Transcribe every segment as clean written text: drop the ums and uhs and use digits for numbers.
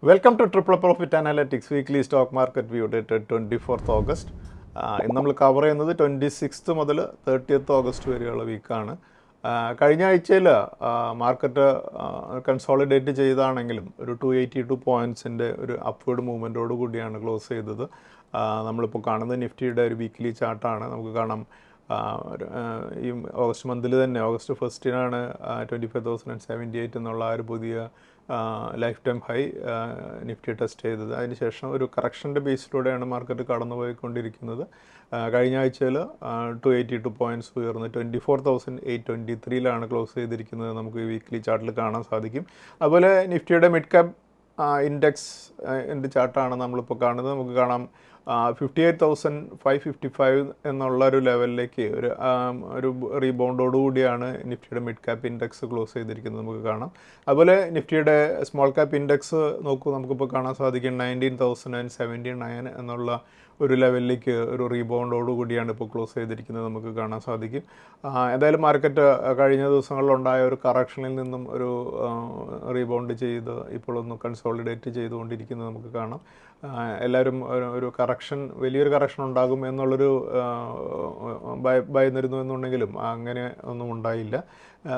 Welcome two triple profit analytics weekly stock market view dated 24th August. ഇന്ന് നമ്മൾ cover ചെയ്യുന്നത് 26th മുതൽ 30th August വരെയുള്ള വീക്കാണ്. കഴിഞ്ഞ ആഴ്ചയിൽ മാർക്കറ്റ് കൺസോളിഡേറ്റ് ചെയ്താണെങ്കിലും ഒരു 282 പോയിൻറ്റ്സിൻ്റെ ഒരു അപ്വേർഡ് മൂവ്മെൻറ്റോട് കൂടിയാണ് ക്ലോസ് ചെയ്തത്. നമ്മളിപ്പോൾ കാണുന്നത് നിഫ്റ്റിയുടെ ഒരു വീക്ക്ലി ചാർട്ടാണ്. നമുക്ക് കാണാം ഈ ഓഗസ്റ്റ് മന്തിൽ തന്നെ ഓഗസ്റ്റ് 1 25,078 എന്നുള്ള ആ ഒരു പുതിയ life time high Nifty test ചെയ്തത്. അതിനുശേഷം ഒരു കറക്ഷൻ്റെ ബേസിലൂടെയാണ് മാർക്കറ്റ് കടന്നുപോയിക്കൊണ്ടിരിക്കുന്നത്. കഴിഞ്ഞ ആഴ്ചയിൽ 282 പോയിൻറ്റ്സ് ഉയർന്ന് 24,823 ക്ലോസ് ചെയ്തിരിക്കുന്നത് നമുക്ക് ഈ വീക്ക്ലി ചാർട്ടിൽ കാണാൻ സാധിക്കും. അതുപോലെ നിഫ്റ്റിയുടെ മിഡ് ക്യാപ് ഇൻഡെക്സ് ചാർട്ടാണ് നമ്മളിപ്പോൾ കാണുന്നത്. നമുക്ക് കാണാം 58,555 എന്നുള്ള ഒരു ലെവലിലേക്ക് ഒരു റീബൗണ്ടോടുകൂടിയാണ് നിഫ്റ്റിയുടെ മിഡ് ക്യാപ്പ് ഇൻഡെക്സ് ക്ലോസ് ചെയ്തിരിക്കുന്നത് നമുക്ക് കാണാം. അതുപോലെ നിഫ്റ്റിയുടെ സ്മോൾ ക്യാപ്പ് ഇൻഡെക്സ് നോക്കൂ, നമുക്കിപ്പോൾ കാണാൻ സാധിക്കും 19,079 എന്നുള്ള ഒരു ലെവലിലേക്ക് ഒരു റീബൗണ്ടോടുകൂടിയാണ് ഇപ്പോൾ ക്ലോസ് ചെയ്തിരിക്കുന്നത് നമുക്ക് കാണാൻ സാധിക്കും. എന്തായാലും മാർക്കറ്റ് കഴിഞ്ഞ ദിവസങ്ങളിലുണ്ടായ ഒരു കറക്ഷനിൽ നിന്നും ഒരു റീബൗണ്ട് ചെയ്ത് ഇപ്പോഴൊന്ന് കൺസോളിഡേറ്റ് ചെയ്തുകൊണ്ടിരിക്കുന്നത് നമുക്ക് കാണാം. എല്ലാവരും ഒരു വലിയൊരു കറക്ഷൻ ഉണ്ടാകും എന്നുള്ളൊരു ഭയന്നിരുന്നു എന്നുണ്ടെങ്കിലും അങ്ങനെ ഒന്നും ഉണ്ടായില്ല.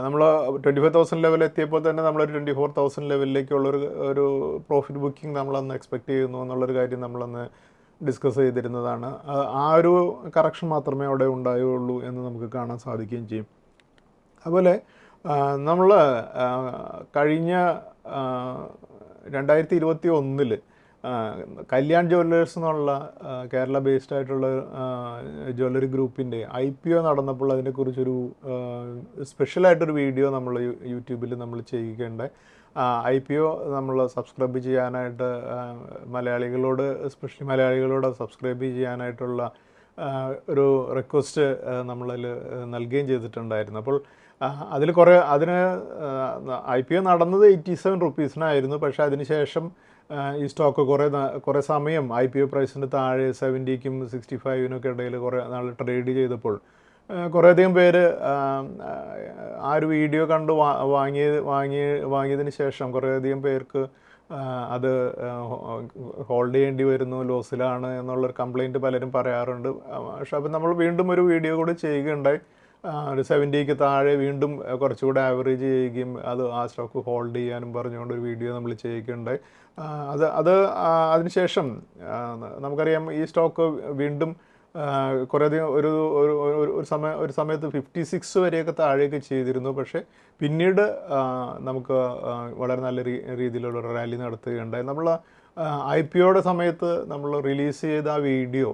നമ്മൾ 25,000 ലെവൽ എത്തിയപ്പോൾ തന്നെ നമ്മളൊരു 24,000 ലെവലിലേക്കുള്ളൊരു പ്രോഫിറ്റ് ബുക്കിംഗ് നമ്മളന്ന് എക്സ്പെക്റ്റ് ചെയ്യുന്നു എന്നുള്ളൊരു കാര്യം നമ്മളന്ന് ഡിസ്കസ് ചെയ്തിരുന്നതാണ്. ആ ഒരു കറക്ഷൻ മാത്രമേ അവിടെ ഉണ്ടായുള്ളൂ എന്ന് നമുക്ക് കാണാൻ സാധിക്കുകയും ചെയ്യും. അതുപോലെ നമ്മൾ കഴിഞ്ഞ 2021 കല്യാൺ ജ്വല്ലേഴ്സ് എന്നുള്ള കേരള ബേസ്ഡ് ആയിട്ടുള്ള ജ്വല്ലറി ഗ്രൂപ്പിൻ്റെ IPO നടന്നപ്പോൾ അതിനെക്കുറിച്ചൊരു സ്പെഷ്യലായിട്ടൊരു വീഡിയോ നമ്മൾ യൂട്യൂബിൽ നമ്മൾ ചെയ്യുകയുണ്ടായി. IPO നമ്മൾ സബ്സ്ക്രൈബ് ചെയ്യാനായിട്ട് മലയാളികളോട്, എസ്പെഷ്യലി മലയാളികളോട് സബ്സ്ക്രൈബ് ചെയ്യാനായിട്ടുള്ള ഒരു റിക്വസ്റ്റ് നമ്മളതിൽ നൽകുകയും ചെയ്തിട്ടുണ്ടായിരുന്നു. അപ്പോൾ അതിന് IPO നടന്നത് 87 റുപ്പീസിനായിരുന്നു. പക്ഷേ അതിനുശേഷം ഈ സ്റ്റോക്ക് കുറേ സമയം IPO പ്രൈസിൻ്റെ താഴെ 70ക്കും 65-നൊക്കെ ഇടയിൽ കുറേ നാൾ ട്രേഡ് ചെയ്തപ്പോൾ കുറേയധികം പേര് ആ ഒരു വീഡിയോ കണ്ട് വാങ്ങിയതിന് ശേഷം കുറേയധികം പേർക്ക് അത് ഹോൾഡ് ചെയ്യേണ്ടി വരുന്നു, ലോസിലാണ് എന്നുള്ളൊരു കംപ്ലയിൻറ്റ് പലരും പറയാറുണ്ട്. പക്ഷെ അപ്പം നമ്മൾ വീണ്ടും ഒരു വീഡിയോ കൂടി ചെയ്യുകയുണ്ടായി. ഒരു 70ക്ക് താഴെ വീണ്ടും കുറച്ചുകൂടെ ആവറേജ് ചെയ്യുകയും ആ സ്റ്റോക്ക് ഹോൾഡ് ചെയ്യാനും പറഞ്ഞുകൊണ്ട് ഒരു വീഡിയോ നമ്മൾ ചെയ്യുകയുണ്ടായി. അതിനുശേഷം നമുക്കറിയാം ഈ സ്റ്റോക്ക് വീണ്ടും കുറേയധികം ഒരു സമയത്ത് 56 വരെയൊക്കെ താഴേക്ക് ചെയ്തിരുന്നു. പക്ഷേ പിന്നീട് നമുക്ക് വളരെ നല്ല രീതിയിലുള്ള റാലി നടത്തുകയുണ്ടായി. നമ്മൾ IPOയുടെ സമയത്ത് നമ്മൾ റിലീസ് ചെയ്ത ആ വീഡിയോ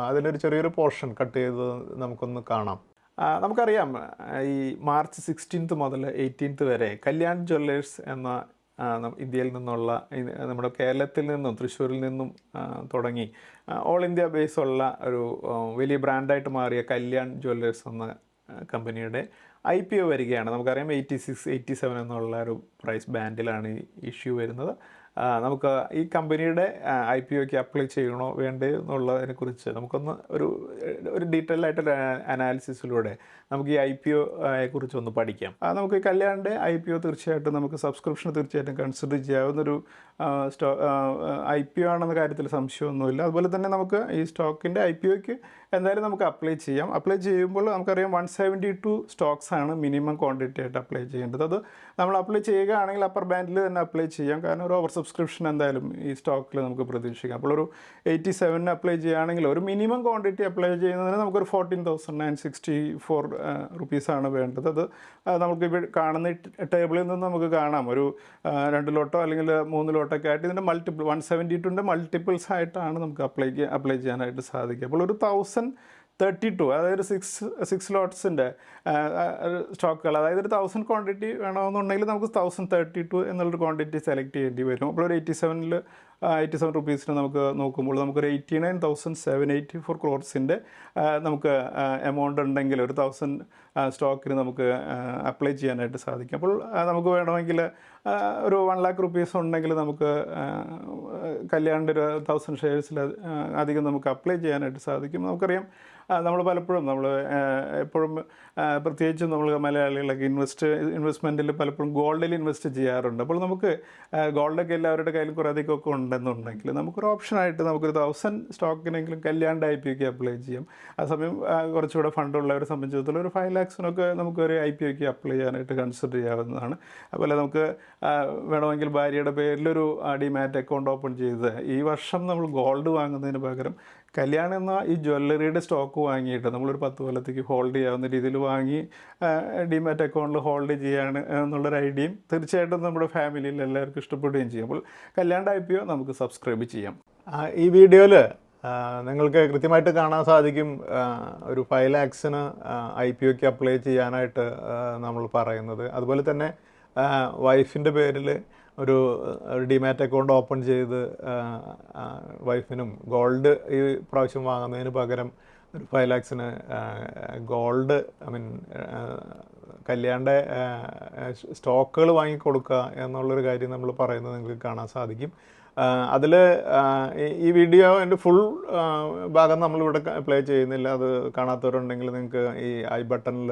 അതിലൊരു ചെറിയൊരു പോർഷൻ കട്ട് ചെയ്ത് നമുക്കൊന്ന് കാണാം. നമുക്കറിയാം ഈ മാർച്ച് 16 മുതൽ 18 വരെ കല്യാൺ ജ്വല്ലേഴ്സ് എന്ന ഇന്ത്യയിൽ നിന്നുള്ള, നമ്മുടെ കേരളത്തിൽ നിന്നും തൃശ്ശൂരിൽ നിന്നും തുടങ്ങി ഓൾ ഇന്ത്യ ബേസുള്ള ഒരു വലിയ ബ്രാൻഡായിട്ട് മാറിയ കല്യാൺ ജ്വല്ലേഴ്സ് എന്ന കമ്പനിയുടെ IPO വരികയാണ്. നമുക്കറിയാം 86, 87 എന്നുള്ള ഒരു പ്രൈസ് ബാൻഡിലാണ് ഈ ഇഷ്യൂ വരുന്നത്. നമുക്ക് ഈ കമ്പനിയുടെ IPOയ്ക്ക് അപ്ലൈ ചെയ്യണോ വേണ്ടേ എന്നുള്ളതിനെക്കുറിച്ച് നമുക്കൊന്ന് ഒരു ഡീറ്റെയിൽ ആയിട്ടൊരു അനാലിസിസിലൂടെ നമുക്ക് ഈ IPOയെ കുറിച്ചൊന്ന് പഠിക്കാം. നമുക്ക് ഈ കല്യാണിൻ്റെ IPO തീർച്ചയായിട്ടും നമുക്ക് സബ്സ്ക്രിപ്ഷൻ തീർച്ചയായിട്ടും കൺസിഡർ ചെയ്യാവുന്നൊരു IPO ആണെന്ന കാര്യത്തിൽ സംശയമൊന്നുമില്ല. അതുപോലെ തന്നെ നമുക്ക് ഈ സ്റ്റോക്കിൻ്റെ IPOയ്ക്ക് എന്തായാലും നമുക്ക് അപ്ലൈ ചെയ്യാം. അപ്ലൈ ചെയ്യുമ്പോൾ നമുക്കറിയാം 172 സ്റ്റോക്സാണ് മിനിമം ക്വാണ്ടിറ്റി ആയിട്ട് അപ്ലൈ ചെയ്യേണ്ടത്. അത് നമ്മൾ അപ്ലൈ ചെയ്യുകയാണെങ്കിൽ അപ്പർ ബാൻഡിൽ തന്നെ അപ്ലൈ ചെയ്യാം. കാരണം ഒരു ഓവർ സബ്സ്ക്രിപ്ഷൻ എന്തായാലും ഈ സ്റ്റോക്കിൽ നമുക്ക് പ്രതീക്ഷിക്കാം. അപ്പോൾ ഒരു 87 അപ്ലൈ ചെയ്യുകയാണെങ്കിൽ ഒരു മിനിമം ക്വാണ്ടിറ്റി അപ്ലൈ ചെയ്യുന്നതിന് നമുക്കൊരു 14,964 റുപ്പീസാണ് വേണ്ടത്. അത് നമുക്ക് ഇവിടെ കാണുന്ന ടേബിളിൽ നിന്ന് നമുക്ക് കാണാം. ഒരു 2 ലോട്ടോ അല്ലെങ്കിൽ 3 ലോട്ടൊക്കെ ആയിട്ട് ഇതിൻ്റെ 172ൻ്റെ മൾട്ടിപ്പിൾസ് ആയിട്ടാണ് നമുക്ക് അപ്ലൈ ചെയ്യാനായിട്ട് സാധിക്കുക. അപ്പോൾ ഒരു 1032, അതായത് 6 ലോട്ട്സിൻ്റെ സ്റ്റോക്കുകൾ, അതായത് ഒരു 1000 ക്വാണ്ടിറ്റി വേണമെന്നുണ്ടെങ്കിൽ നമുക്ക് 1032 എന്നുള്ളൊരു ക്വാണ്ടിറ്റി സെലക്ട് ചെയ്യേണ്ടി വരും. അപ്പോൾ ഒരു 87 റുപ്പീസിന് നമുക്ക് നോക്കുമ്പോൾ നമുക്കൊരു 89,784 ക്രോർസിൻ്റെ നമുക്ക് എമൗണ്ട് ഉണ്ടെങ്കിൽ ഒരു 1000 സ്റ്റോക്കിന് നമുക്ക് അപ്ലൈ ചെയ്യാനായിട്ട് സാധിക്കും. അപ്പോൾ നമുക്ക് വേണമെങ്കിൽ ഒരു 1 lakh റുപ്പീസ് ഉണ്ടെങ്കിൽ നമുക്ക് കല്യാണിൻ്റെ ഒരു 1000 ഷെയർസിൽ അധികം നമുക്ക് അപ്ലൈ ചെയ്യാനായിട്ട് സാധിക്കും. നമുക്കറിയാം നമ്മൾ പലപ്പോഴും എപ്പോഴും പ്രത്യേകിച്ചും നമ്മൾ മലയാളികളൊക്കെ ഇൻവെസ്റ്റ്മെൻറ്റിൽ പലപ്പോഴും ഗോൾഡിൽ ഇൻവെസ്റ്റ് ചെയ്യാറുണ്ട്. അപ്പോൾ നമുക്ക് ഗോൾഡൊക്കെ എല്ലാവരുടെ കയ്യിൽ കുറേ അധികമൊക്കെ ഉണ്ടെന്നുണ്ടെങ്കിൽ നമുക്കൊരു ഓപ്ഷനായിട്ട് നമുക്കൊരു 1000 സ്റ്റോക്കിനെങ്കിലും കല്യാണ്ട് IPOക്ക് അപ്ലൈ ചെയ്യാം. ആ സമയം കുറച്ചുകൂടെ ഫണ്ടുള്ളവരെ സംബന്ധിച്ചിടത്തോളം ഒരു 5 lakhsനൊക്കെ നമുക്കൊരു IPOക്ക് അപ്ലൈ ചെയ്യാനായിട്ട് കൺസിഡർ ചെയ്യാവുന്നതാണ്. അതുപോലെ നമുക്ക് വേണമെങ്കിൽ ഭാര്യയുടെ പേരിലൊരു ഡിമാറ്റ് അക്കൗണ്ട് ഓപ്പൺ ചെയ്ത് ഈ വർഷം നമ്മൾ ഗോൾഡ് വാങ്ങുന്നതിന് പകരം കല്യാൺ എന്ന ഈ ജ്വല്ലറിയുടെ സ്റ്റോക്ക് വാങ്ങിയിട്ട് നമ്മളൊരു 10 കൊല്ലത്തേക്ക് ഹോൾഡ് ചെയ്യാവുന്ന രീതിയിൽ വാങ്ങി ഡിമാറ്റ് അക്കൗണ്ടിൽ ഹോൾഡ് ചെയ്യാണ് എന്നുള്ളൊരു ഐഡിയയും തീർച്ചയായിട്ടും നമ്മുടെ ഫാമിലിയിൽ എല്ലാവർക്കും ഇഷ്ടപ്പെടുകയും ചെയ്യും. അപ്പോൾ കല്യാണ്ട് IPO നമുക്ക് സബ്സ്ക്രൈബ് ചെയ്യാം. ഈ വീഡിയോയിൽ നിങ്ങൾക്ക് കൃത്യമായിട്ട് കാണാൻ സാധിക്കും ഒരു 5 lakhsന് IPOക്ക് അപ്ലൈ ചെയ്യാനായിട്ട് നമ്മൾ പറയുന്നത്. അതുപോലെ തന്നെ വൈഫിൻ്റെ പേരിൽ ഒരു ഡിമാറ്റ് അക്കൗണ്ട് ഓപ്പൺ ചെയ്ത് വൈഫിനും ഗോൾഡ് ഈ പ്രാവശ്യം വാങ്ങുന്നതിന് പകരം ഒരു 5 lakhsന് ഗോൾഡ് കല്യാണിൻ്റെ സ്റ്റോക്കുകൾ വാങ്ങിക്കൊടുക്കുക എന്നുള്ളൊരു കാര്യം നമ്മൾ പറയുന്നത് നിങ്ങൾക്ക് കാണാൻ സാധിക്കും. അതിൽ ഈ വീഡിയോ എൻ്റെ ഫുൾ ഭാഗം നമ്മളിവിടെ പ്ലേ ചെയ്യുന്നില്ല. അത് കാണാത്തവരുണ്ടെങ്കിൽ നിങ്ങൾക്ക് ഈ ഐ ബട്ടണിൽ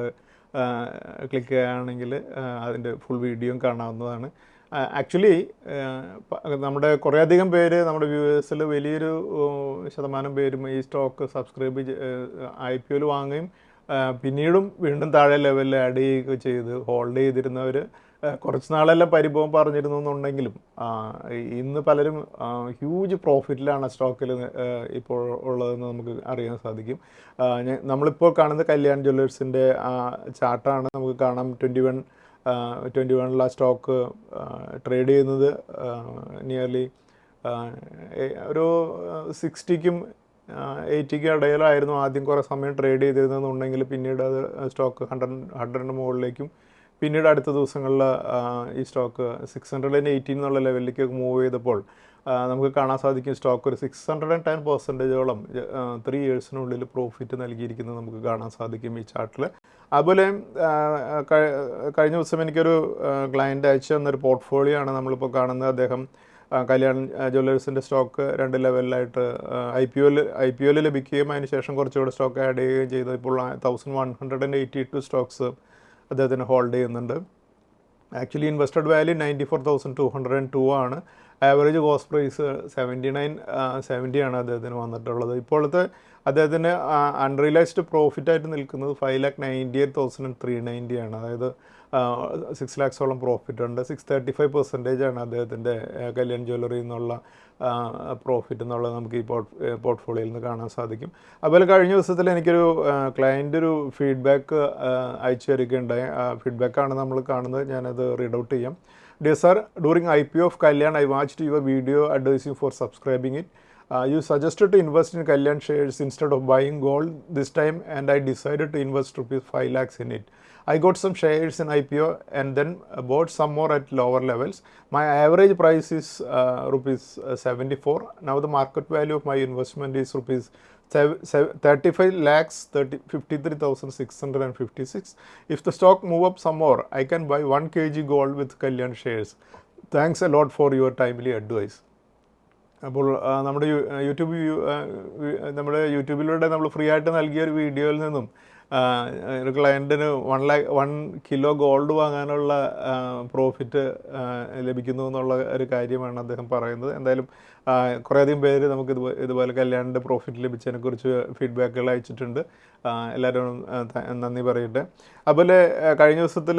ക്ലിക്ക് ചെയ്യുകയാണെങ്കിൽ അതിൻ്റെ ഫുൾ വീഡിയോയും കാണാവുന്നതാണ്. ആക്ച്വലി നമ്മുടെ കുറേയധികം പേര് നമ്മുടെ വ്യൂവേഴ്സിൽ വലിയൊരു ശതമാനം പേരും ഈ സ്റ്റോക്ക് സബ്സ്ക്രൈബ് IPOയിൽ വാങ്ങുകയും പിന്നീടും വീണ്ടും താഴെ ലെവലിൽ ആഡ് ചെയ്യുകയൊക്കെ ചെയ്ത് ഹോൾഡ് ചെയ്തിരുന്നവർ കുറച്ച് നാളെല്ലാം പരിഭവം പറഞ്ഞിരുന്നു എന്നുണ്ടെങ്കിലും ഇന്ന് പലരും ഹ്യൂജ് പ്രോഫിറ്റിലാണ് സ്റ്റോക്കിൽ ഇപ്പോൾ ഉള്ളതെന്ന് നമുക്ക് അറിയാൻ സാധിക്കും. നമ്മളിപ്പോൾ കാണുന്ന കല്യാൺ ജ്വല്ലേഴ്സിൻ്റെ ചാർട്ടാണ്. നമുക്ക് കാണാം 21 സ്റ്റോക്ക് ട്രേഡ് ചെയ്യുന്നത് നിയർലി ഒരു 60ക്കും 80ക്കും ഇടയിലായിരുന്നു ആദ്യം കുറേ സമയം ട്രേഡ് ചെയ്തിരുന്നതെന്നുണ്ടെങ്കിൽ പിന്നീട് അത് സ്റ്റോക്ക് 100 മുകളിലേക്കും പിന്നീട് അടുത്ത ദിവസങ്ങളിൽ ഈ സ്റ്റോക്ക് 618 എന്നുള്ള ലെവലിലേക്ക് മൂവ് ചെയ്തപ്പോൾ നമുക്ക് കാണാൻ സാധിക്കും സ്റ്റോക്ക് ഒരു 610% 3 ഇയേഴ്സിനുള്ളിൽ പ്രോഫിറ്റ് നൽകിയിരിക്കുന്നത് നമുക്ക് കാണാൻ സാധിക്കും ഈ ചാർട്ടിൽ. അതുപോലെ കഴിഞ്ഞ ദിവസം എനിക്കൊരു ക്ലയൻറ്റ് അയച്ചു തന്നൊരു പോർട്ട്ഫോളിയോ ആണ് നമ്മളിപ്പോൾ കാണുന്നത്. അദ്ദേഹം കല്യാൺ ജ്വല്ലേഴ്സിൻ്റെ സ്റ്റോക്ക് 2 ലെവലിലായിട്ട് IPOയിൽ ലഭിക്കുകയും അതിനുശേഷം കുറച്ചുകൂടെ സ്റ്റോക്ക് ആഡ് ചെയ്യുകയും ചെയ്തു. ഇപ്പോൾ 1182 സ്റ്റോക്സ് അദ്ദേഹത്തിന് ഹോൾഡ് ചെയ്യുന്നുണ്ട്. ആക്ച്വലി ഇൻവെസ്റ്റഡ് വാല്യൂ 94,202 ആണ്. ആവറേജ് കോസ്റ്റ് പ്രൈസ് 79.70 ആണ് അദ്ദേഹത്തിന് വന്നിട്ടുള്ളത്. ഇപ്പോഴത്തെ അദ്ദേഹത്തിന് അൺറിയലൈസ്ഡ് പ്രോഫിറ്റായിട്ട് നിൽക്കുന്നത് 5,98,390 ആണ്. അതായത് 6 lakhsോളം പ്രോഫിറ്റ് ഉണ്ട്. 635% ആണ് അദ്ദേഹത്തിൻ്റെ കല്യാൺ ജ്വല്ലറി എന്നുള്ള പ്രോഫിറ്റ് എന്നുള്ളത് നമുക്ക് ഈ പോർട്ട്ഫോളിയോയിൽ നിന്ന് കാണാൻ സാധിക്കും. അതുപോലെ കഴിഞ്ഞ ദിവസത്തിൽ എനിക്കൊരു ക്ലയൻ്റ് ഒരു ഫീഡ്ബാക്ക് അയച്ചു തരികയുണ്ടായി. ഫീഡ്ബാക്കാണ് നമ്മൾ കാണുന്നത്. ഞാനത് റീഡ് ഔട്ട് ചെയ്യാം. Dear sir, during IPO of Kalyan, I watched your video advising for subscribing it. You suggested to invest in Kalyan shares instead of buying gold this time, and I decided to invest rupees 5 lakhs in it. I got some shares in IPO and then bought some more at lower levels. My average price is rupees 74. Now the market value of my investment is rupees 35,53,656. If the stock move up some more, I can buy 1 kg gold with Kalyan shares. Thanks a lot for your timely advice. അപ്പോൾ നമ്മുടെ യൂട്യൂബിലൂടെ നമ്മൾ free ആയിട്ട് നൽകിയ ഒരു വീഡിയോയിൽ നിന്നും ഒരു ക്ലയൻറ്റിന് 1 കിലോ ഗോൾഡ് വാങ്ങാനുള്ള പ്രോഫിറ്റ് ലഭിക്കുന്നു എന്നുള്ള ഒരു കാര്യമാണ് അദ്ദേഹം പറയുന്നത്. എന്തായാലും കുറേയധികം പേര് നമുക്ക് ഇതുപോലെ കല്യാണിൻ്റെ പ്രോഫിറ്റ് ലഭിച്ചതിനെക്കുറിച്ച് ഫീഡ്ബാക്കുകൾ അയച്ചിട്ടുണ്ട്. എല്ലാവരും നന്ദി പറയട്ടെ. അതുപോലെ കഴിഞ്ഞ ദിവസത്തിൽ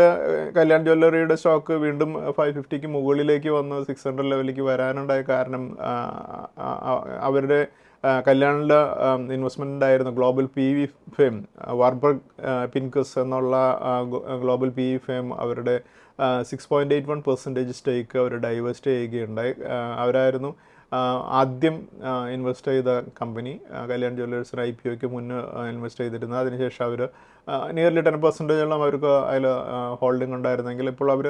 കല്യാൺ ജ്വല്ലറിയുടെ സ്റ്റോക്ക് വീണ്ടും 550ക്ക് മുകളിലേക്ക് വന്ന് 600 ലെവലിലേക്ക് വരാനുണ്ടായ കാരണം അവരുടെ കല്യാണിൽ ഇൻവെസ്റ്റ്മെൻ്റ് ഉണ്ടായിരുന്ന ഗ്ലോബൽ PE ഫേം വാർബർഗ് പിൻകസ് എന്നുള്ള ഗ്ലോബൽ PE ഫേം അവരുടെ 6.81% സ്റ്റേക്ക് അവർ ഡൈവേസ്റ്റ് ചെയ്യുകയുണ്ടായി. അവരായിരുന്നു ആദ്യം ഇൻവെസ്റ്റ് ചെയ്ത കമ്പനി. കല്യാൺ ജ്വല്ലേഴ്സിന് IPOയ്ക്ക് മുന്നേ ഇൻവെസ്റ്റ് ചെയ്തിരുന്നത്. അതിനുശേഷം അവർ നിയർലി 10% അവർക്ക് അതിൽ ഹോൾഡിംഗ് ഉണ്ടായിരുന്നെങ്കിൽ ഇപ്പോൾ അവർ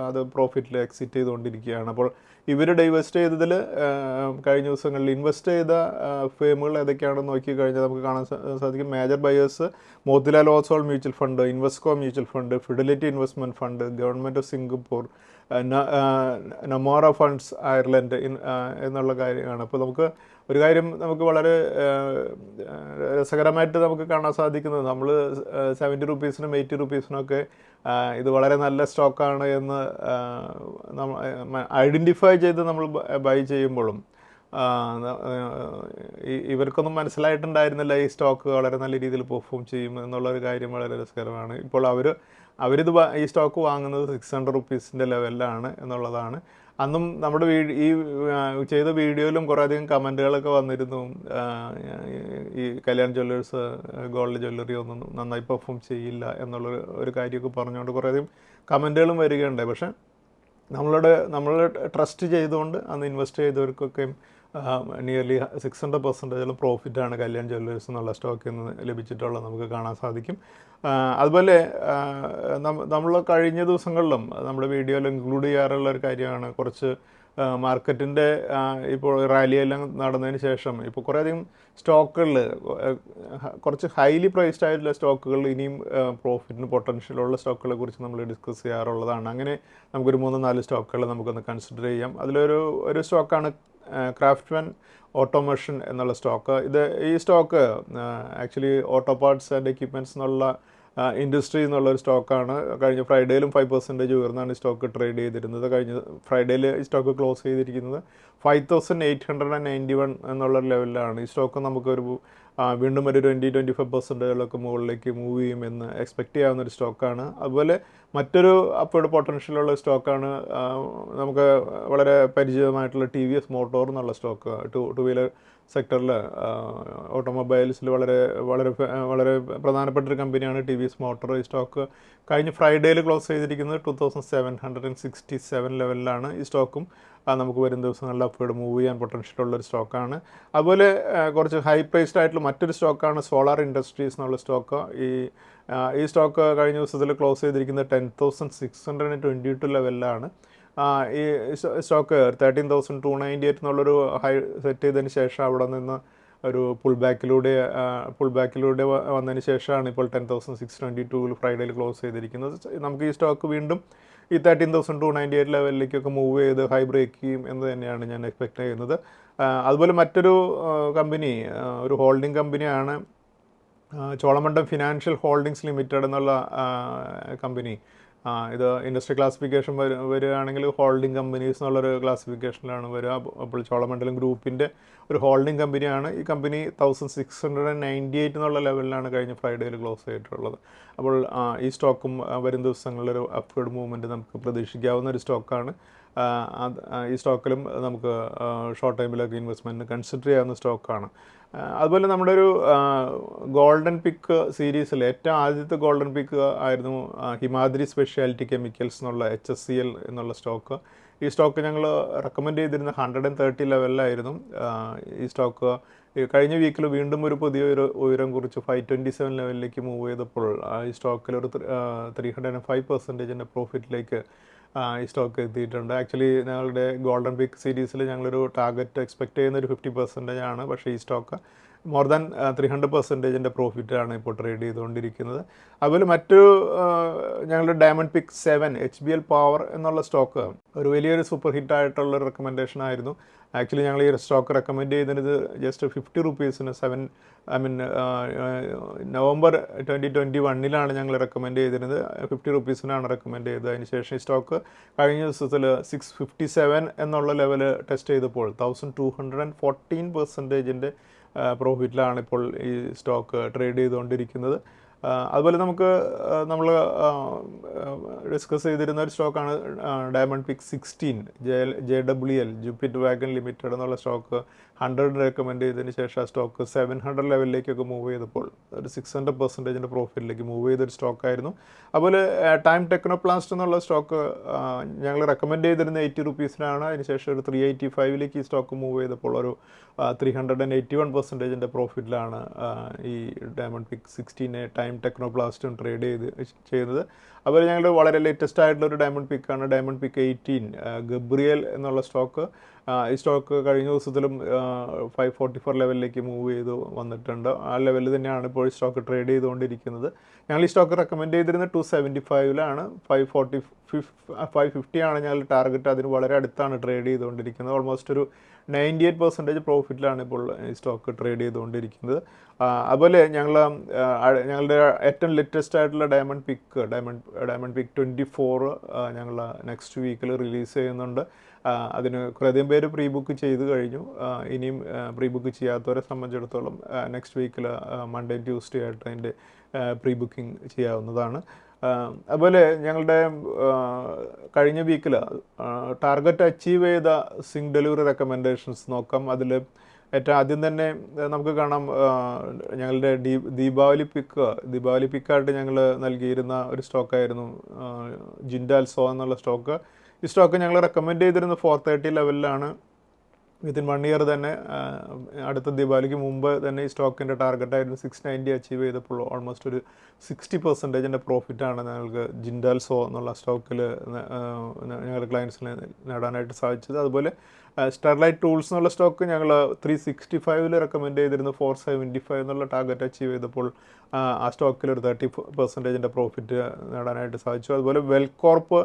അത് പ്രോഫിറ്റിൽ എക്സിറ്റ് ചെയ്തുകൊണ്ടിരിക്കുകയാണ്. അപ്പോൾ ഇവർ ഡൈവേസ്റ്റ് ചെയ്തതിൽ കഴിഞ്ഞ ദിവസങ്ങളിൽ ഇൻവെസ്റ്റ് ചെയ്ത ഫേമുകൾ ഏതൊക്കെയാണെന്ന് നോക്കി കഴിഞ്ഞാൽ നമുക്ക് കാണാൻ സാധിക്കും. Major buyers Motilal Oswal mutual fund, Invesco mutual fund, Fidelity investment fund, government of Singapore, Nomura funds Ireland എന്നുള്ള കാര്യമാണ്. അപ്പോൾ നമുക്ക് ഒരു കാര്യം നമുക്ക് വളരെ രസകരമായിട്ട് നമുക്ക് കാണാൻ സാധിക്കുന്നത്, നമ്മൾ 70 റുപ്പീസിനും 80 റുപ്പീസിനൊക്കെ ഇത് വളരെ നല്ല സ്റ്റോക്കാണ് എന്ന് ഐഡൻറ്റിഫൈ ചെയ്ത് നമ്മൾ ബൈ ചെയ്യുമ്പോഴും ഇവർക്കൊന്നും മനസ്സിലായിട്ടുണ്ടായിരുന്നില്ല ഈ സ്റ്റോക്ക് വളരെ നല്ല രീതിയിൽ പെർഫോം ചെയ്യും എന്നുള്ളൊരു കാര്യം വളരെ രസകരമാണ്. ഇപ്പോൾ അവരിത് ഈ സ്റ്റോക്ക് വാങ്ങുന്നത് 600 റുപ്പീസിൻ്റെ ലെവലിലാണ് എന്നുള്ളതാണ്. അന്നും നമ്മുടെ ഈ ചെയ്ത വീഡിയോയിലും കുറേയധികം കമൻറ്റുകളൊക്കെ വന്നിരുന്നു, ഈ കല്യാൺ ജ്വല്ലേഴ്സ് ഗോൾഡ് ജ്വല്ലറി ഒന്നും നന്നായി പെർഫോം ചെയ്യില്ല എന്നുള്ള ഒരു കാര്യമൊക്കെ പറഞ്ഞുകൊണ്ട് കുറേയധികം കമൻറ്റുകളും വരികയുണ്ടായി. പക്ഷേ നമ്മൾ ട്രസ്റ്റ് ചെയ്തുകൊണ്ട് അന്ന് ഇൻവെസ്റ്റ് ചെയ്തവർക്കൊക്കെ നിയർലി 600% പ്രോഫിറ്റാണ് കല്യാൺ ജ്വല്ലേഴ്സ് എന്നുള്ള സ്റ്റോക്കിൽ നിന്ന് ലഭിച്ചിട്ടുള്ളത് നമുക്ക് കാണാൻ സാധിക്കും. അതുപോലെ നമ്മൾ കഴിഞ്ഞ ദിവസങ്ങളിലും നമ്മുടെ വീഡിയോയിൽ ഇൻക്ലൂഡ് ചെയ്യാറുള്ള ഒരു കാര്യമാണ്, കുറച്ച് മാർക്കറ്റിൻ്റെ ഇപ്പോൾ റാലിയെല്ലാം നടന്നതിന് ശേഷം ഇപ്പോൾ കുറേയധികം സ്റ്റോക്കുകളിൽ കുറച്ച് ഹൈലി പ്രൈസ്ഡ് ആയിട്ടുള്ള സ്റ്റോക്കുകളിൽ ഇനിയും പ്രോഫിറ്റിന് പൊട്ടൻഷ്യലുള്ള സ്റ്റോക്കുകളെ കുറിച്ച് നമ്മൾ ഡിസ്കസ് ചെയ്യാറുള്ളതാണ്. അങ്ങനെ നമുക്കൊരു 3-4 സ്റ്റോക്കുകൾ നമുക്കൊന്ന് കൺസിഡർ ചെയ്യാം. ഒരു സ്റ്റോക്കാണ് ക്രാഫ്റ്റ്മാൻ ഓട്ടോമേഷൻ എന്നുള്ള സ്റ്റോക്ക്. ഈ stock actually auto parts and equipments എന്നുള്ള ഇൻഡസ്ട്രി എന്നുള്ളൊരു സ്റ്റോക്കാണ്. കഴിഞ്ഞ ഫ്രൈഡേയിലും 5% ഉയർന്നാണ് ഈ സ്റ്റോക്ക് ട്രേഡ് ചെയ്തിരുന്നത്. കഴിഞ്ഞ ഫ്രൈഡേയിൽ ഈ സ്റ്റോക്ക് ക്ലോസ് ചെയ്തിരിക്കുന്നത് 5891 എന്നുള്ള ലെവലിലാണ്. ഈ സ്റ്റോക്ക് നമുക്കൊരു വീണ്ടും ഒരു 20-25% മുകളിലേക്ക് മൂവ് ചെയ്യുമെന്ന് എക്സ്പെക്റ്റ് ചെയ്യാവുന്നൊരു സ്റ്റോക്കാണ്. അതുപോലെ മറ്റൊരു അപ്വേർഡ് പൊട്ടൻഷ്യലുള്ള സ്റ്റോക്കാണ് നമുക്ക് വളരെ പരിചിതമായിട്ടുള്ള TVS മോട്ടോർ എന്നുള്ള സ്റ്റോക്ക്. ടു വീലർ സെക്ടറിൽ ഓട്ടോമൊബൈൽസിൽ വളരെ വളരെ വളരെ പ്രധാനപ്പെട്ട ഒരു കമ്പനിയാണ് TVS മോട്ടോർ. ഈ സ്റ്റോക്ക് കഴിഞ്ഞ ഫ്രൈഡേയിൽ ക്ലോസ് ചെയ്തിരിക്കുന്നത് 2767 ലെവലിലാണ്. ഈ സ്റ്റോക്കും നമുക്ക് വരും ദിവസങ്ങളിൽ അപ്വേർഡ് മൂവ് ചെയ്യാൻ പൊട്ടൻഷ്യൽ ഉള്ളൊരു സ്റ്റോക്കാണ്. അതുപോലെ കുറച്ച് ഹൈ പ്രൈസ്ഡ് ആയിട്ടുള്ള മറ്റൊരു സ്റ്റോക്കാണ് സോളാർ ഇൻഡസ്ട്രീസ് എന്നുള്ള സ്റ്റോക്ക്. ഈ സ്റ്റോക്ക് കഴിഞ്ഞ ദിവസത്തിൽ ക്ലോസ് ചെയ്തിരിക്കുന്നത് 10,622 ലെവലിലാണ്. ഈ സ്റ്റോക്ക് 13,298 എന്നുള്ളൊരു ഹൈ സെറ്റ് ചെയ്തതിന് ശേഷം അവിടെ നിന്ന് ഒരു പുൾ ബാക്കിലൂടെ വന്നതിന് ശേഷമാണ് ഇപ്പോൾ 10,622 ഫ്രൈഡേയിൽ ക്ലോസ് ചെയ്തിരിക്കുന്നത്. നമുക്ക് ഈ സ്റ്റോക്ക് വീണ്ടും ഈ 13,298 ലെവലിലേക്കൊക്കെ മൂവ് ചെയ്ത് ഹൈ ബ്രേക്ക് ചെയ്യും എന്ന് തന്നെയാണ് ഞാൻ എക്സ്പെക്റ്റ് ചെയ്യുന്നത്. അതുപോലെ മറ്റൊരു കമ്പനി, ഒരു ഹോൾഡിംഗ് കമ്പനിയാണ് ചോളമണ്ഡലം ഫിനാൻഷ്യൽ ഹോൾഡിങ്സ് ലിമിറ്റഡ് എന്നുള്ള കമ്പനി. ഇത് ഇൻഡസ്ട്രി ക്ലാസിഫിക്കേഷൻ വരികയാണെങ്കിൽ ഹോൾഡിംഗ് കമ്പനീസ് എന്നുള്ളൊരു ക്ലാസിഫിക്കേഷനിലാണ് വരിക. അപ്പോൾ ചോളമണ്ഡലം ഗ്രൂപ്പിൻ്റെ ഒരു ഹോൾഡിംഗ് കമ്പനിയാണ്. ഈ കമ്പനി 1698 എന്നുള്ള ലെവലിലാണ് കഴിഞ്ഞ ഫ്രൈഡേയിൽ ക്ലോസ് ചെയ്തിട്ടുള്ളത്. അപ്പോൾ ഈ സ്റ്റോക്കും വരും ദിവസങ്ങളിലൊരു അപ്വേർഡ് മൂവ്മെൻറ്റ് നമുക്ക് പ്രതീക്ഷിക്കാവുന്ന ഒരു സ്റ്റോക്കാണ്. ഈ സ്റ്റോക്കിലും നമുക്ക് ഷോർട്ട് ടൈമിലൊക്കെ ഇൻവെസ്റ്റ്മെൻറ്റിന് കൺസിഡർ ചെയ്യാവുന്ന സ്റ്റോക്കാണ്. അതുപോലെ നമ്മുടെ ഒരു ഗോൾഡൻ പിക്ക് സീരീസിൽ ഏറ്റവും ആദ്യത്തെ ഗോൾഡൻ പിക്ക് ആയിരുന്നു ഹിമാദ്രി സ്പെഷ്യാലിറ്റി കെമിക്കൽസ് എന്നുള്ള HSCL എന്നുള്ള സ്റ്റോക്ക്. ഈ സ്റ്റോക്ക് ഞങ്ങൾ റെക്കമെൻഡ് ചെയ്തിരുന്ന 130 ലെവലിലായിരുന്നു. ഈ സ്റ്റോക്ക് കഴിഞ്ഞ വീക്കിൽ വീണ്ടും ഒരു പുതിയൊരു ഉയരം കുറിച്ച് 527 ലെവലിലേക്ക് മൂവ് ചെയ്തപ്പോൾ ഈ സ്റ്റോക്കിൽ ഒരു 305% പ്രോഫിറ്റിലേക്ക് ഈ സ്റ്റോക്ക് എത്തിയിട്ടുണ്ട്. ആക്ച്വലി ഞങ്ങളുടെ ഗോൾഡൻ പിക്ക് സീരീസിൽ ഞങ്ങളൊരു ടാർഗറ്റ് എക്സ്പെക്റ്റ് ചെയ്യുന്ന ഒരു 50% ആണ്. പക്ഷേ ഈ സ്റ്റോക്ക് മോർ ദാൻ 300% പ്രോഫിറ്റാണ് ഇപ്പോൾ ട്രേഡ് ചെയ്തുകൊണ്ടിരിക്കുന്നത്. അതുപോലെ മറ്റൊരു ഞങ്ങളുടെ ഡയമണ്ട് പിക്ക് 7 HBL പവർ എന്നുള്ള സ്റ്റോക്ക് ഒരു വലിയൊരു സൂപ്പർ ഹിറ്റായിട്ടുള്ള റെക്കമെൻഡേഷൻ ആയിരുന്നു. ആക്ച്വലി ഞങ്ങൾ ഈ സ്റ്റോക്ക് റെക്കമെൻഡ് ചെയ്തത് ജസ്റ്റ് 50 റുപ്പീസിന് നവംബർ 2021 ഞങ്ങൾ റെക്കമെൻഡ് ചെയ്തിരുന്നത്. 50 റുപ്പീസിനാണ് റെക്കമെൻഡ് ചെയ്തത്. അതിനുശേഷം ഈ സ്റ്റോക്ക് കഴിഞ്ഞ ദിവസത്തിൽ 657 എന്നുള്ള ലെവൽ ടെസ്റ്റ് ചെയ്തപ്പോൾ 1214% പ്രോഫിറ്റിലാണ് ഇപ്പോൾ ഈ സ്റ്റോക്ക് ട്രേഡ് ചെയ്തുകൊണ്ടിരിക്കുന്നത്. അതുപോലെ നമ്മൾ ഡിസ്കസ് ചെയ്തിരുന്ന ഒരു സ്റ്റോക്കാണ് ഡയമണ്ട് പിക്ക് 16 JWL ജൂപ്പിറ്റർ വാഗൺ ലിമിറ്റഡ് എന്നുള്ള സ്റ്റോക്ക് 100 റെക്കമെൻഡ് ചെയ്തതിന് ശേഷം ആ സ്റ്റോക്ക് 700 ലെവലിലേക്കൊക്കെ മൂവ് ചെയ്തപ്പോൾ ഒരു 600% പ്രോഫിറ്റിലേക്ക് മൂവ് ചെയ്തൊരു സ്റ്റോക്കായിരുന്നു. അതുപോലെ ടൈം ടെക്നോപ്ലാസ്റ്റ് എന്നുള്ള സ്റ്റോക്ക് ഞങ്ങൾ റെക്കമെൻഡ് ചെയ്തിരുന്ന 80 റുപ്പീസിനാണ്. അതിനുശേഷം ഒരു 385ലേക്ക് ഈ സ്റ്റോക്ക് മൂവ് ചെയ്തപ്പോൾ ഒരു 381% പ്രോഫിറ്റിലാണ് ഈ ഡയമണ്ട് പിക്ക് 16 ടൈം ടെക്നോപ്ലാസ്റ്റും ട്രേഡ് ചെയ്യുന്നത്. അതുപോലെ ഞങ്ങളുടെ വളരെ ലേറ്റസ്റ്റ് ആയിട്ടുള്ളൊരു ഡയമണ്ട് പിക്കാണ് ഡയമണ്ട് പിക്ക് 18 ഗബ്രിയൽ എന്നുള്ള സ്റ്റോക്ക്. ഈ സ്റ്റോക്ക് കഴിഞ്ഞ ദിവസത്തിലും 544 ലെവലിലേക്ക് മൂവ് ചെയ്ത് വന്നിട്ടുണ്ട്. ആ ലെവലിൽ തന്നെയാണ് ഇപ്പോൾ ഈ സ്റ്റോക്ക് ട്രേഡ് ചെയ്തുകൊണ്ടിരിക്കുന്നത്. ഞങ്ങൾ ഈ സ്റ്റോക്ക് റെക്കമെൻഡ് ചെയ്തിരുന്നത് 275 550 ആണ് ഞങ്ങൾ ടാർഗറ്റ്. അതിന് വളരെ അടുത്താണ് ട്രേഡ് ചെയ്തുകൊണ്ടിരിക്കുന്നത്. ഓൾമോസ്റ്റ് ഒരു 98% പ്രോഫിറ്റിലാണ് ഇപ്പോൾ ഈ സ്റ്റോക്ക് ട്രേഡ് ചെയ്തുകൊണ്ടിരിക്കുന്നത്. അതുപോലെ ഞങ്ങളുടെ ഏറ്റവും ലേറ്റസ്റ്റ് ആയിട്ടുള്ള ഡയമണ്ട് പിക്ക് 24 ഞങ്ങൾ നെക്സ്റ്റ് വീക്കിൽ റിലീസ് ചെയ്യുന്നുണ്ട്. അതിന് കുറേയധികം പേര് പ്രീ ബുക്ക് ചെയ്ത് കഴിഞ്ഞു. ഇനിയും പ്രീ ബുക്ക് ചെയ്യാത്തവരെ സംബന്ധിച്ചിടത്തോളം നെക്സ്റ്റ് വീക്കിൽ മൺഡേ ട്യൂസ്ഡേ ആയിട്ട് അതിൻ്റെ പ്രീ ബുക്കിംഗ് ചെയ്യാവുന്നതാണ്. അതുപോലെ ഞങ്ങളുടെ കഴിഞ്ഞ വീക്കിൽ ടാർഗറ്റ് അച്ചീവ് ചെയ്ത സിങ്ക് ഡെലിവറി റെക്കമെൻഡേഷൻസ് നോക്കാം. അതിൽ ഏറ്റവും ആദ്യം തന്നെ നമുക്ക് കാണാം, ഞങ്ങളുടെ ദീപാവലി പിക്കായിട്ട് ഞങ്ങൾ നൽകിയിരുന്ന ഒരു സ്റ്റോക്കായിരുന്നു ജിൻഡാൽ സോ എന്നുള്ള സ്റ്റോക്ക്. ഈ സ്റ്റോക്ക് ഞങ്ങൾ റെക്കമെൻഡ് ചെയ്തിരുന്നത് 430 ലെവലിലാണ്. വിത്തിൻ 1 ഇയർ തന്നെ അടുത്ത ദീപാവലിക്ക് മുമ്പ് തന്നെ ഈ സ്റ്റോക്കിൻ്റെ ടാർഗറ്റായിരുന്നു 690 അച്ചീവ് ചെയ്തപ്പോൾ ഓൾമോസ്റ്റ് ഒരു 60% പ്രോഫിറ്റാണ് ഞങ്ങൾക്ക് ജിൻഡാൽ സോ എന്നുള്ള സ്റ്റോക്കിൽ ഞങ്ങളുടെ ക്ലയൻസിന് നേടാനായിട്ട് സാധിച്ചത്. അതുപോലെ സ്റ്റെർലൈറ്റ് ടൂൾസ് എന്നുള്ള സ്റ്റോക്ക് ഞങ്ങൾ 365 റെക്കമെൻഡ് ചെയ്തിരുന്നു. 475 എന്നുള്ള ടാർഗറ്റ് അച്ചീവ് ചെയ്തപ്പോൾ ആ സ്റ്റോക്കിൽ ഒരു 30% പ്രോഫിറ്റ് നേടാനായിട്ട് സാധിച്ചു. അതുപോലെ വെൽകോർപ്പ്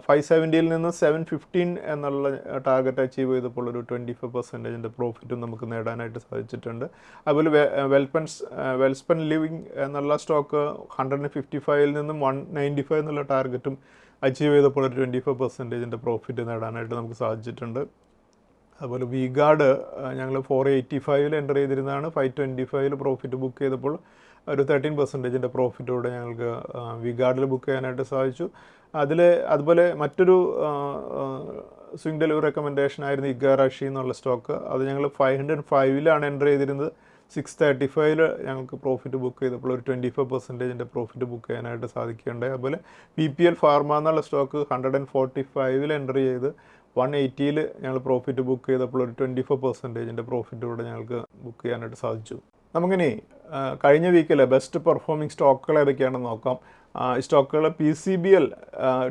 570 നിന്ന് 715 എന്നുള്ള ടാർഗറ്റ് അച്ചീവ് ചെയ്തപ്പോൾ ഒരു 25% പ്രോഫിറ്റും നമുക്ക് നേടാനായിട്ട് സാധിച്ചിട്ടുണ്ട്. അതുപോലെ വെൽസ്പൻ ലിവിങ് എന്നുള്ള സ്റ്റോക്ക് 155 നിന്നും 195 എന്നുള്ള ടാർഗറ്റും അച്ചീവ് ചെയ്തപ്പോൾ ഒരു 25% പ്രോഫിറ്റ് നേടാനായിട്ട് നമുക്ക് സാധിച്ചിട്ടുണ്ട്. അതുപോലെ വിഗാർഡ് ഞങ്ങൾ 485 എൻ്റർ ചെയ്തിരുന്നതാണ്. 525 പ്രോഫിറ്റ് ബുക്ക് ചെയ്തപ്പോൾ ഒരു 13% പ്രോഫിറ്റോടെ ഞങ്ങൾക്ക് വിഗാർഡിൽ ബുക്ക് ചെയ്യാനായിട്ട് സാധിച്ചു. അതുപോലെ മറ്റൊരു സ്വിംഗ് ഡെലിവറി റെക്കമെൻഡേഷൻ ആയിരുന്നു ഇഗാറാഷി എന്നുള്ള സ്റ്റോക്ക്. അത് ഞങ്ങൾ 505 എൻ്റർ ചെയ്തിരുന്നത്. 635 ഞങ്ങൾക്ക് പ്രോഫിറ്റ് ബുക്ക് ചെയ്തപ്പോൾ ഒരു 25% പ്രോഫിറ്റ് ബുക്ക് ചെയ്യാനായിട്ട് സാധിക്കുകയുണ്ടായി. അതുപോലെ PPL ഫാർമ എന്നുള്ള സ്റ്റോക്ക് 145 എൻ്റർ ചെയ്ത് 180 ഞങ്ങൾ പ്രോഫിറ്റ് ബുക്ക് ചെയ്തപ്പോൾ ഒരു 24% പ്രോഫിറ്റോടെ ഞങ്ങൾക്ക് ബുക്ക് ചെയ്യാനായിട്ട് സാധിച്ചു. നമുക്കിനി കഴിഞ്ഞ വീക്കിലെ ബെസ്റ്റ് പെർഫോമിംഗ് സ്റ്റോക്കുകൾ ഏതൊക്കെയാണെന്ന് നോക്കാം. ഈ സ്റ്റോക്കുകൾ PCBL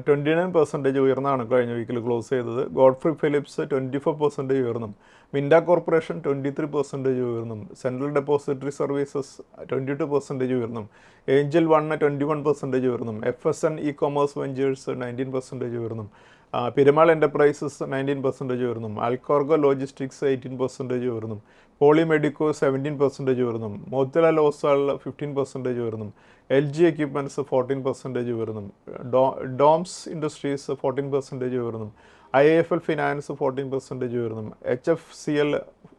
29% ഉയർന്നാണ് കഴിഞ്ഞ വീക്കിൽ ക്ലോസ് ചെയ്തത്. ഗോഡ്ഫ്രി ഫിലിപ്സ് 24% ഉയർന്നും. മിൻഡ കോർപ്പറേഷൻ 23% ഉയർന്നും. സെൻട്രൽ ഡെപ്പോസിറ്ററി സർവീസസ് 22% ഉയർന്നും. ഏഞ്ചൽ 1 21% ഉയർന്നും. FSN ഇ കൊമേഴ്സ് വെഞ്ചേഴ്സ് 19% ഉയർന്നും. പിരമാൾ എൻ്റർപ്രൈസസ് 19% ഉയർന്നും. ആൽക്കോർഗോ ലോജിസ്റ്റിക്സ് 18% ഉയർന്നും. പോളി മെഡിക്കോ 17% ഉയർന്നും. മോത്തിലാൽ ഓസാൾ 15% ഉയർന്നും. LG എക്യുപ്മെൻറ്റ്സ് 14% ഉയർന്നും. ഡോംസ് ഇൻഡസ്ട്രീസ് 14% ഉയർന്നും. IIFL ഫിനാൻസ് 14% ഉയർന്നും. HFCL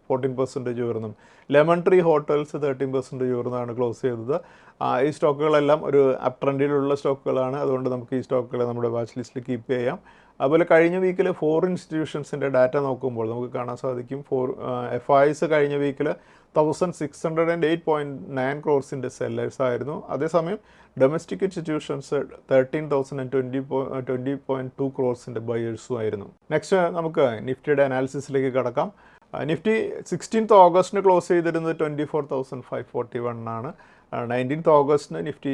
14% ഉയർന്നും. ലെമൺ ട്രീ ഹോട്ടൽസ് 13% ഉയർന്നാണ് ക്ലോസ് ചെയ്തത്. ഈ സ്റ്റോക്കുകളെല്ലാം ഒരു അപ് ട്രെൻഡിലുള്ള സ്റ്റോക്കുകളാണ്. അതുകൊണ്ട് നമുക്ക് ഈ സ്റ്റോക്കുകളെ നമ്മുടെ വാച്ച് ലിസ്റ്റിൽ കീപ്പ് ചെയ്യാം. അതുപോലെ കഴിഞ്ഞ വീക്കിൽ 4 ഇൻസ്റ്റിറ്റ്യൂഷൻസിൻ്റെ ഡാറ്റ നോക്കുമ്പോൾ നമുക്ക് കാണാൻ സാധിക്കും. FIs കഴിഞ്ഞ വീക്കിൽ 1608.9 ക്രോർസിൻ്റെ സെല്ലേഴ്സ് ആയിരുന്നു. അതേസമയം ഡൊമസ്റ്റിക് ഇൻസ്റ്റിറ്റ്യൂഷൻസ് 13,020.2 ക്രോർസിൻ്റെ ബയേഴ്സും ആയിരുന്നു. നെക്സ്റ്റ് നമുക്ക് നിഫ്റ്റിയുടെ അനാലിസിസിലേക്ക് കടക്കാം. നിഫ്റ്റി 16th ഓഗസ്റ്റിന് ക്ലോസ് ചെയ്തിരുന്നത് 24,541 ആണ്. 19th ഓഗസ്റ്റിന് നിഫ്റ്റി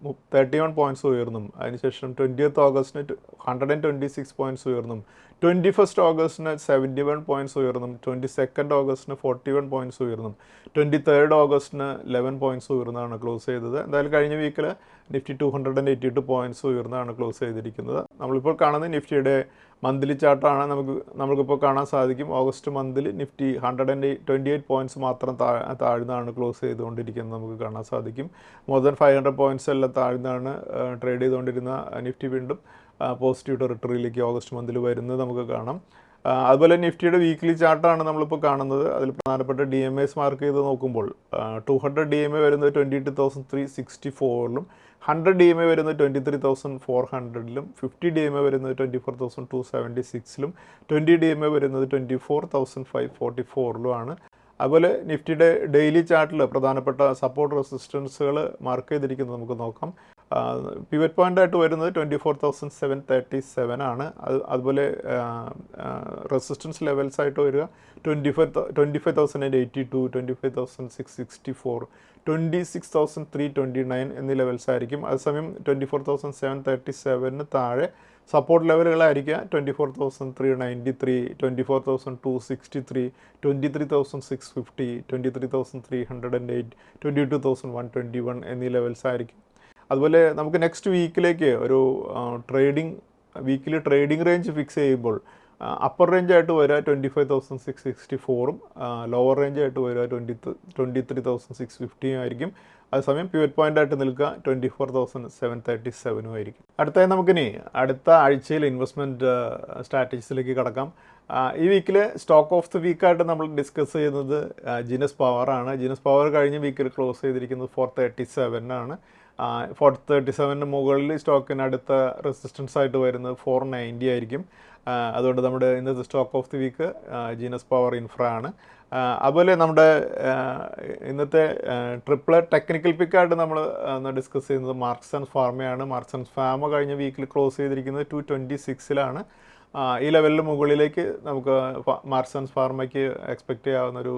31 പോയിൻറ്റ്സ് ഉയർന്നും. അതിനുശേഷം 20th ഓഗസ്റ്റിന് 126 പോയിൻറ്റ്സ് ഉയർന്നും. 21st ഓഗസ്റ്റിന് 71 പോയിൻറ്റ്സ് ഉയർന്നും. 22nd ഓഗസ്റ്റിന് 41 പോയിൻറ്റ്സ് ഉയർന്നും. 23rd ഓഗസ്റ്റിന് 11 പോയിൻറ്റ്സ് ഉയർന്നാണ് ക്ലോസ് ചെയ്തത്. എന്തായാലും കഴിഞ്ഞ വീക്കിൽ നിഫ്റ്റി 282 പോയിൻറ്റ്സ് ഉയർന്നാണ് ക്ലോസ് ചെയ്തിരിക്കുന്നത്. നമ്മളിപ്പോൾ കാണുന്നത് നിഫ്റ്റിയുടെ മന്ത്ലി ചാർട്ടാണ്. നമുക്കിപ്പോൾ കാണാൻ സാധിക്കും ഓഗസ്റ്റ് മന്തിൽ നിഫ്റ്റി 128 പോയിൻറ്റ്സ് മാത്രം താഴ്ന്നാണ് ക്ലോസ് ചെയ്തുകൊണ്ടിരിക്കുന്നത് നമുക്ക് കാണാൻ സാധിക്കും. മോർ ദാൻ 500 പോയിൻറ്റ്സ് എല്ലാം താഴ്ന്നാണ് ട്രേഡ് ചെയ്തുകൊണ്ടിരുന്ന നിഫ്റ്റി വീണ്ടും പോസിറ്റീവ് ടെറിട്ടറിയിലേക്ക് ഓഗസ്റ്റ് മന്തിൽ വരുന്നത് നമുക്ക് കാണാം. അതുപോലെ നിഫ്റ്റിയുടെ വീക്ക്ലി ചാർട്ടാണ് നമ്മളിപ്പോൾ കാണുന്നത്. അതിൽ പ്രധാനപ്പെട്ട DMAs മാർക്ക് ചെയ്ത് നോക്കുമ്പോൾ 200 DMA വരുന്നത് 22,364ലും 100 DMA വരുന്നത് 23,400ലും 50 DMA വരുന്നത് 24,276ലും 20 DMA വരുന്നത് 24,544ലുമാണ്. അതുപോലെ നിഫ്റ്റിയുടെ ഡെയിലി ചാർട്ടിൽ പ്രധാനപ്പെട്ട സപ്പോർട്ട് റെസിസ്റ്റൻസുകൾ മാർക്ക് ചെയ്തിരിക്കുന്നത് നമുക്ക് നോക്കാം. പിവറ്റ് പോയിൻ്റ് ആയിട്ട് വരുന്നത് 24,737 ആണ്. അതുപോലെ റെസിസ്റ്റൻസ് ലെവൽസ് ആയിട്ട് വരിക 25,082, 25,664, 26,329 എന്നീ ലെവൽസ് ആയിരിക്കും. അതേസമയം 24,737 താഴെ സപ്പോർട്ട് ലെവലുകളായിരിക്കുക 24,393, 24,263, 23,650, 23,308, 22,121 എന്നീ ലെവൽസ് ആയിരിക്കും. അതുപോലെ നമുക്ക് നെക്സ്റ്റ് വീക്കിലേക്ക് ഒരു വീക്കിലി ട്രേഡിംഗ് റേഞ്ച് ഫിക്സ് ചെയ്യുമ്പോൾ അപ്പർ റേഞ്ച് ആയിട്ട് വരിക 25,664ഉം ലോവർ റേഞ്ച് ആയിട്ട് വരിക 23,650 ആയിരിക്കും. അതേസമയം പിവറ്റ് പോയിന്റ് ആയിട്ട് നിൽക്കുക 24,737 ആയിരിക്കും. അടുത്തായി നമുക്കിനി അടുത്ത ആഴ്ചയിൽ ഇൻവെസ്റ്റ്മെൻറ്റ് സ്ട്രാറ്റജീസിലേക്ക് കടക്കാം. ഈ വീക്കിൽ സ്റ്റോക്ക് ഓഫ് ദി വീക്കായിട്ട് നമ്മൾ ഡിസ്കസ് ചെയ്യുന്നത് ജീനസ് പവർ ആണ്. ജീനസ് പവർ കഴിഞ്ഞ വീക്കിൽ ക്ലോസ് ചെയ്തിരിക്കുന്നത് 437 ആണ്. 437 മുകളിൽ സ്റ്റോക്കിന് അടുത്ത റെസിസ്റ്റൻസ് ആയിട്ട് വരുന്നത് 490 ആയിരിക്കും. അതുകൊണ്ട് നമ്മുടെ ഇന്നത്തെ stock of the week Genus Power Infra ആണ്. അതുപോലെ നമ്മുടെ ഇന്നത്തെ ട്രിപ്പിൾ ടെക്നിക്കൽ പിക്കായിട്ട് നമ്മൾ ഡിസ്കസ് ചെയ്യുന്നത് മാർക്സ് ആൻഡ് ഫാർമയാണ്. മാർക്സ് ആൻഡ് ഫാർമ കഴിഞ്ഞ വീക്കിൽ ക്ലോസ് ചെയ്തിരിക്കുന്നത് 226 ഈ ലെവലിൽ മുകളിലേക്ക് നമുക്ക് മാർക്സ് ആൻഡ് ഫാർമയ്ക്ക് എക്സ്പെക്റ്റ് ചെയ്യാവുന്ന ഒരു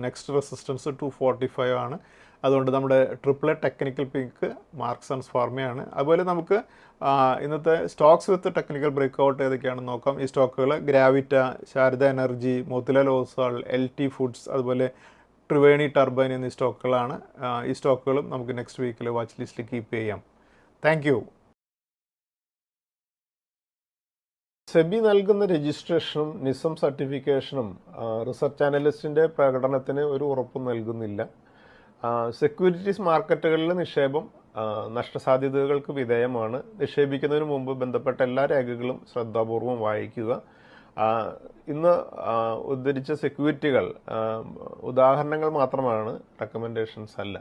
നെക്സ്റ്റ് റെസിസ്റ്റൻസ് 245 ആണ്. അതുകൊണ്ട് നമ്മുടെ triple technical pick Marksans ഫാർമയാണ്. അതുപോലെ നമുക്ക് ഇന്നത്തെ സ്റ്റോക്സ് വിത്ത് ടെക്നിക്കൽ ബ്രേക്ക്ഔട്ട് ഏതൊക്കെയാണെന്ന് നോക്കാം. ഈ സ്റ്റോക്കുകൾ Gravita, Sharda energy, Motilal Oswal, LT foods, അതുപോലെ ട്രിവേണി ടർബൈൻ എന്നീ സ്റ്റോക്കുകളാണ്. ഈ സ്റ്റോക്കുകളും നമുക്ക് നെക്സ്റ്റ് വീക്കിൽ വാച്ച് ലിസ്റ്റിൽ കീപ്പ് ചെയ്യാം. Thank you. സെബി നൽകുന്ന രജിസ്ട്രേഷനും നിസം സർട്ടിഫിക്കേഷനും റിസർച്ച് അനലിസ്റ്റിൻ്റെ പ്രകടനത്തിന് ഒരു ഉറപ്പും നൽകുന്നില്ല. സെക്യൂരിറ്റീസ് മാർക്കറ്റുകളിലെ നിക്ഷേപം നഷ്ടസാധ്യതകൾക്ക് വിധേയമാണ്. നിക്ഷേപിക്കുന്നതിന് മുമ്പ് ബന്ധപ്പെട്ട എല്ലാ രേഖകളും ശ്രദ്ധാപൂർവം വായിക്കുക. ഇന്ന് ഉദ്ധരിച്ച സെക്യൂരിറ്റികൾ ഉദാഹരണങ്ങൾ മാത്രമാണ്, റെക്കമെൻഡേഷൻസ് അല്ല.